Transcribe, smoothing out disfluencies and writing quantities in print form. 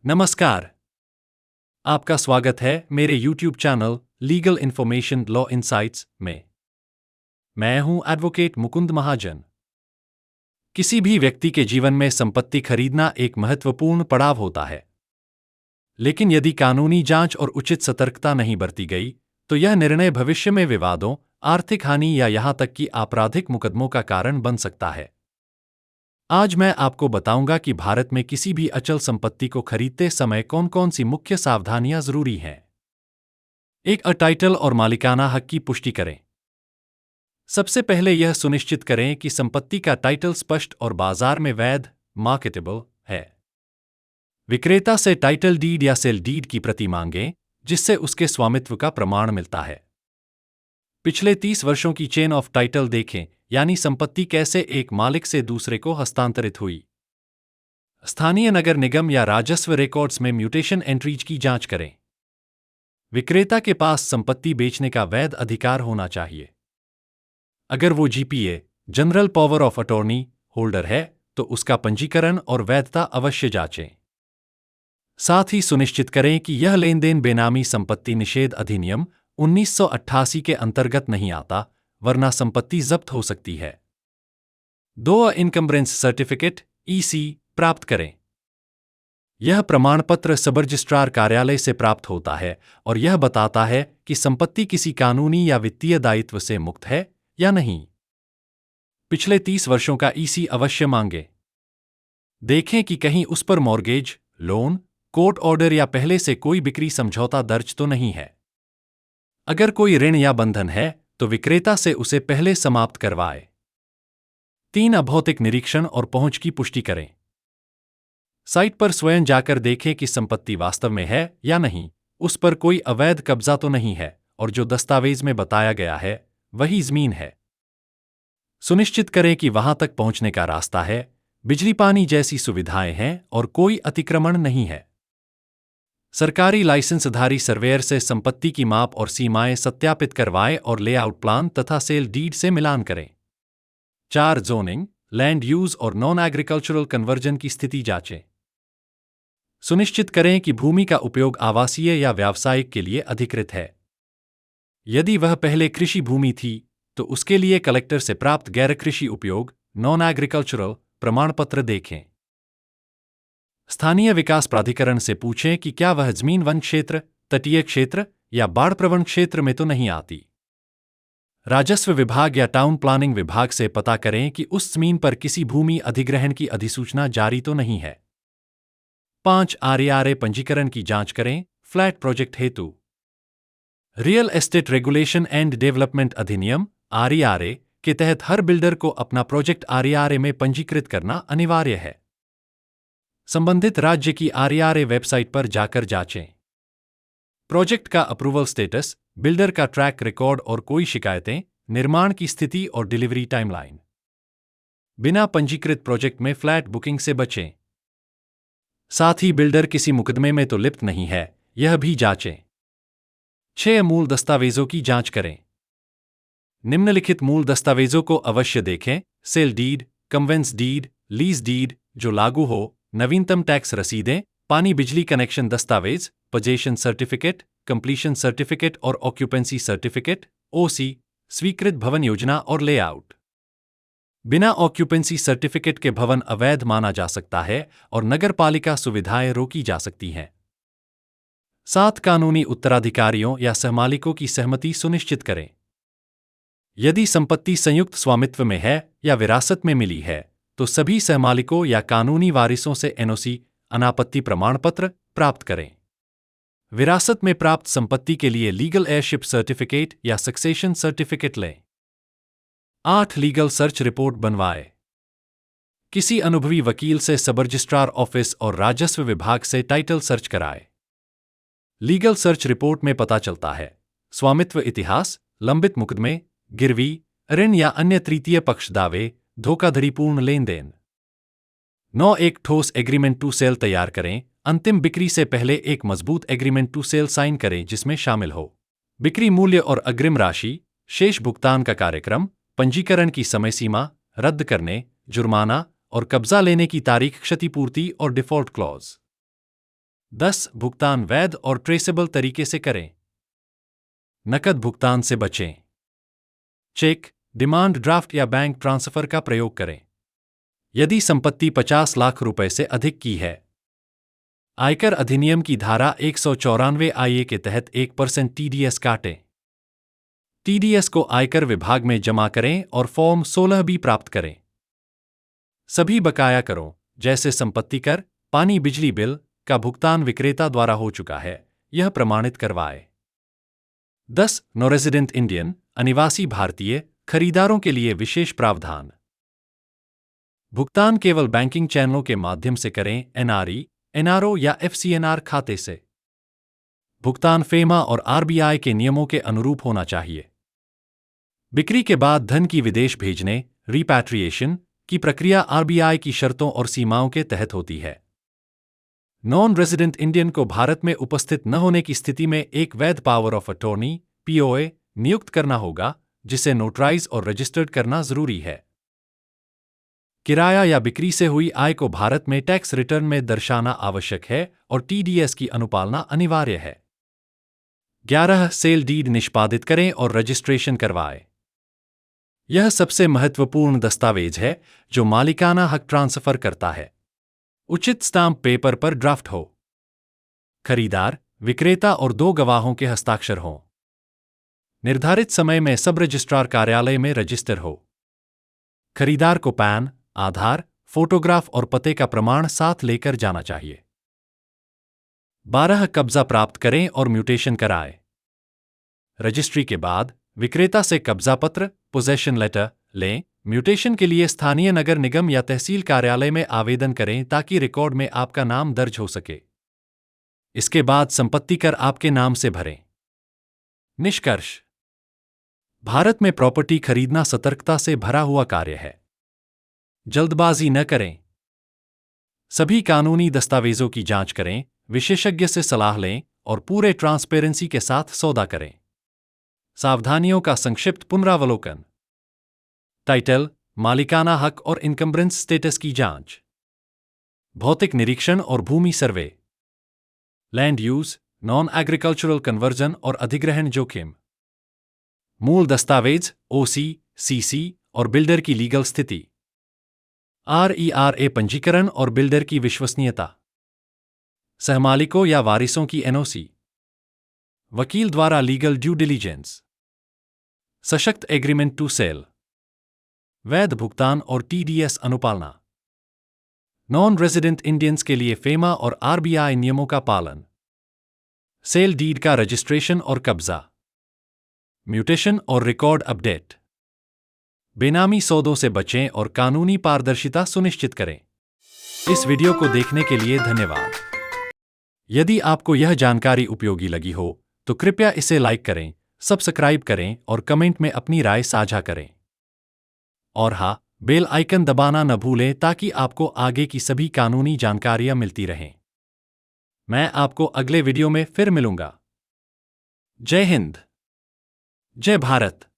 नमस्कार। आपका स्वागत है मेरे YouTube channel legal information law insights में। मैं हूं एडवोकेट मुकुंद महाजन। किसी भी व्यक्ति के जीवन में संपत्ति खरीदना एक महत्वपूर्ण पड़ाव होता है, लेकिन यदि कानूनी जांच और उचित सतर्कता नहीं बरती गई तो यह निर्णय भविष्य में विवादों, आर्थिक हानि या यहां तक कि आपराधिक मुकदमों का कारण बन सकता है। आज मैं आपको बताऊंगा कि भारत में किसी भी अचल संपत्ति को खरीदते समय कौन कौन सी मुख्य सावधानियां जरूरी हैं। एक टाइटल और मालिकाना हक की पुष्टि करें। सबसे पहले यह सुनिश्चित करें कि संपत्ति का टाइटल स्पष्ट और बाजार में वैध मार्केटेबल है। विक्रेता से टाइटल डीड या सेल डीड की प्रति मांगें, जिससे उसके स्वामित्व का प्रमाण मिलता है। पिछले 30 वर्षों की चेन ऑफ टाइटल देखें, यानी संपत्ति कैसे एक मालिक से दूसरे को हस्तांतरित हुई। स्थानीय नगर निगम या राजस्व रिकॉर्ड्स में म्यूटेशन एंट्रीज की जांच करें। विक्रेता के पास संपत्ति बेचने का वैध अधिकार होना चाहिए। अगर वो GPA general power of attorney holder है तो उसका पंजीकरण और वैधता अवश्य जांचें। साथ ही सुनिश्चित करें कि यह लेनदेन बेनामी संपत्ति निषेध अधिनियम 1988 के अंतर्गत नहीं आता, वरना संपत्ति जब्त हो सकती है। 2 इनकम्बरेंस सर्टिफिकेट ईसी प्राप्त करें। यह प्रमाण पत्र सब रजिस्ट्रार कार्यालय से प्राप्त होता है और यह बताता है कि संपत्ति किसी कानूनी या वित्तीय दायित्व से मुक्त है या नहीं। पिछले 30 वर्षों का ईसी अवश्य मांगे। देखें कि कहीं उस पर मॉर्गेज, लोन, कोर्ट ऑर्डर या पहले से कोई बिक्री समझौता दर्ज तो नहीं है। अगर कोई ऋण या बंधन है तो विक्रेता से उसे पहले समाप्त करवाए। 3 अभौतिक निरीक्षण और पहुंच की पुष्टि करें। साइट पर स्वयं जाकर देखें कि संपत्ति वास्तव में है या नहीं, उस पर कोई अवैध कब्जा तो नहीं है और जो दस्तावेज में बताया गया है वही जमीन है। सुनिश्चित करें कि वहां तक पहुंचने का रास्ता है, बिजली पानी जैसी सुविधाएं हैं और कोई अतिक्रमण नहीं है। सरकारी लाइसेंसधारी सर्वेयर से संपत्ति की माप और सीमाएं सत्यापित करवाएं और लेआउट प्लान तथा सेल डीड से मिलान करें। 4 जोनिंग, लैंड यूज और नॉन एग्रीकल्चरल कन्वर्जन की स्थिति जांचें। सुनिश्चित करें कि भूमि का उपयोग आवासीय या व्यावसायिक के लिए अधिकृत है। यदि वह पहले कृषि भूमि थी तो उसके लिए कलेक्टर से प्राप्त गैर कृषि उपयोग नॉन एग्रीकल्चरल प्रमाण पत्र देखें। स्थानीय विकास प्राधिकरण से पूछें कि क्या वह जमीन वन क्षेत्र, तटीय क्षेत्र या बाढ़ प्रवण क्षेत्र में तो नहीं आती। राजस्व विभाग या टाउन प्लानिंग विभाग से पता करें कि उस जमीन पर किसी भूमि अधिग्रहण की अधिसूचना जारी तो नहीं है। 5 आरईआरए पंजीकरण की जांच करें फ्लैट प्रोजेक्ट हेतु। Real estate regulation and development अधिनियम आरईआरए के तहत हर बिल्डर को अपना प्रोजेक्ट आरईआरए में पंजीकृत करना अनिवार्य है। संबंधित राज्य की आरईआरए वेबसाइट पर जाकर जांचें। प्रोजेक्ट का अप्रूवल स्टेटस, बिल्डर का ट्रैक रिकॉर्ड और कोई शिकायतें, निर्माण की स्थिति और डिलीवरी टाइमलाइन। बिना पंजीकृत प्रोजेक्ट में फ्लैट बुकिंग से बचें। साथ ही बिल्डर किसी मुकदमे में तो लिप्त नहीं है, यह भी जांचें। 6 मूल दस्तावेजों की जांच करें। निम्नलिखित मूल दस्तावेजों को अवश्य देखें: sale deed, conveyance deed, lease deed जो लागू हो, नवीनतम टैक्स रसीदें, पानी बिजली कनेक्शन दस्तावेज, पोजेशन सर्टिफिकेट, कंप्लीशन सर्टिफिकेट और ऑक्यूपेंसी सर्टिफिकेट, ओसी, स्वीकृत भवन योजना और लेआउट। बिना ऑक्यूपेंसी सर्टिफिकेट के भवन अवैध माना जा सकता है और नगरपालिका सुविधाएं रोकी जा सकती हैं। 7 कानूनी उत्तराधिकारियों या सहमालिकों की सहमति सुनिश्चित करें। यदि संपत्ति संयुक्त स्वामित्व में है या विरासत में मिली है तो सभी सहमालिकों या कानूनी वारिसों से एनओसी अनापत्ति प्रमाण पत्र प्राप्त करें। विरासत में प्राप्त संपत्ति के लिए लीगल एयरशिप सर्टिफिकेट या सक्सेशन सर्टिफिकेट लें। 8 लीगल सर्च रिपोर्ट बनवाएं। किसी अनुभवी वकील से सब रजिस्ट्रार ऑफिस और राजस्व विभाग से टाइटल सर्च कराएं। लीगल सर्च रिपोर्ट में पता चलता है स्वामित्व इतिहास, लंबित मुकदमे, गिरवी, ऋण या अन्य तृतीय पक्ष दावे, धोखाधड़ीपूर्ण लेनदेन। 9 एक ठोस एग्रीमेंट टू सेल तैयार करें। अंतिम बिक्री से पहले एक मजबूत एग्रीमेंट टू सेल साइन करें जिसमें शामिल हो बिक्री मूल्य और अग्रिम राशि, शेष भुगतान का कार्यक्रम, पंजीकरण की समय सीमा, रद्द करने, जुर्माना और कब्जा लेने की तारीख, क्षतिपूर्ति और डिफॉल्ट क्लॉज। 10. भुगतान वैध और ट्रेसेबल तरीके से करें। नकद भुगतान से बचें। चेक, डिमांड ड्राफ्ट या बैंक ट्रांसफर का प्रयोग करें। यदि संपत्ति 50 लाख रुपए से अधिक की है। आयकर अधिनियम की धारा 194 IA के तहत 1% TDS काटें। TDS को आयकर विभाग में जमा करें और फॉर्म 16 भी प्राप्त करें। सभी बकाया करों, जैसे संपत्ति कर, पानी बिजली बिल का भुगतान विक्रेता द्वारा हो चुका है, यह प्रमाणित करवाएं। 10. नॉन रेजिडेंट इंडियन, अनिवासी भारतीय खरीदारों के लिए विशेष प्रावधान। भुगतान केवल बैंकिंग चैनलों के माध्यम से करें, NRE, NRO या FCNR खाते से। भुगतान FEMA और RBI के नियमों के अनुरूप होना चाहिए। बिक्री के बाद धन की विदेश भेजने, रिपैट्रिएशन की प्रक्रिया RBI की शर्तों और सीमाओं के तहत होती है। नॉन रेजिडेंट इंडियन को भारत में उपस्थित न होने की स्थिति में एक वैध पावर ऑफ अटॉर्नी POA नियुक्त करना होगा, जिसे नोटराइज और रजिस्टर्ड करना जरूरी है। किराया या बिक्री से हुई आय को भारत में टैक्स रिटर्न में दर्शाना आवश्यक है और TDS की अनुपालना अनिवार्य है। 11. सेल डीड निष्पादित करें और रजिस्ट्रेशन करवाएं। यह सबसे महत्वपूर्ण दस्तावेज है जो मालिकाना हक ट्रांसफर करता है। उचित स्टाम्प पेपर पर ड्राफ्ट हो। खरीदार, विक्रेता और 2 गवाहों के हस्ताक्षर हों। निर्धारित समय में सब रजिस्ट्रार कार्यालय में रजिस्टर हो। खरीदार को पैन, आधार, फोटोग्राफ और पते का प्रमाण साथ लेकर जाना चाहिए। 12. कब्जा प्राप्त करें और म्यूटेशन कराएं। रजिस्ट्री के बाद विक्रेता से कब्जा पत्र, पोजेशन लेटर लें। म्यूटेशन के लिए स्थानीय नगर निगम या तहसील कार्यालय में आवेदन करें ताकि रिकॉर्ड में आपका नाम दर्ज हो सके। इसके बाद संपत्ति कर आपके नाम से भरें। निष्कर्ष: भारत में प्रॉपर्टी खरीदना सतर्कता से भरा हुआ कार्य है। जल्दबाजी न करें। सभी कानूनी दस्तावेजों की जांच करें, विशेषज्ञ से सलाह लें और पूरे ट्रांसपेरेंसी के साथ सौदा करें। सावधानियों का संक्षिप्त पुनरावलोकन। टाइटल, मालिकाना हक और इनकम्बरेंस स्टेटस की जांच। भौतिक निरीक्षण और भूमि सर्वे। Land use, non agricultural conversion और अधिग्रहण जोखिम। मूल दस्तावेज, OC, CC और बिल्डर की लीगल स्थिति। RERA पंजीकरण और बिल्डर की विश्वसनीयता। सहमालिकों या वारिसों की NOC। वकील द्वारा लीगल ड्यू डिलीजेंस। सशक्त एग्रीमेंट टू सेल। वैध भुगतान और TDS अनुपालना। नॉन रेजिडेंट इंडियंस के लिए FEMA और RBI नियमों का पालन। सेल डीड का रजिस्ट्रेशन और कब्जा। म्यूटेशन और रिकॉर्ड अपडेट। बेनामी सौदों से बचें और कानूनी पारदर्शिता सुनिश्चित करें। इस वीडियो को देखने के लिए धन्यवाद। यदि आपको यह जानकारी उपयोगी लगी हो तो कृपया इसे लाइक करें, सब्सक्राइब करें और कमेंट में अपनी राय साझा करें। और हाँ, बेल आइकन दबाना न भूलें ताकि आपको आगे की सभी कानूनी जानकारियां मिलती रहें। मैं आपको अगले वीडियो में फिर मिलूंगा। जय हिंद, जय भारत।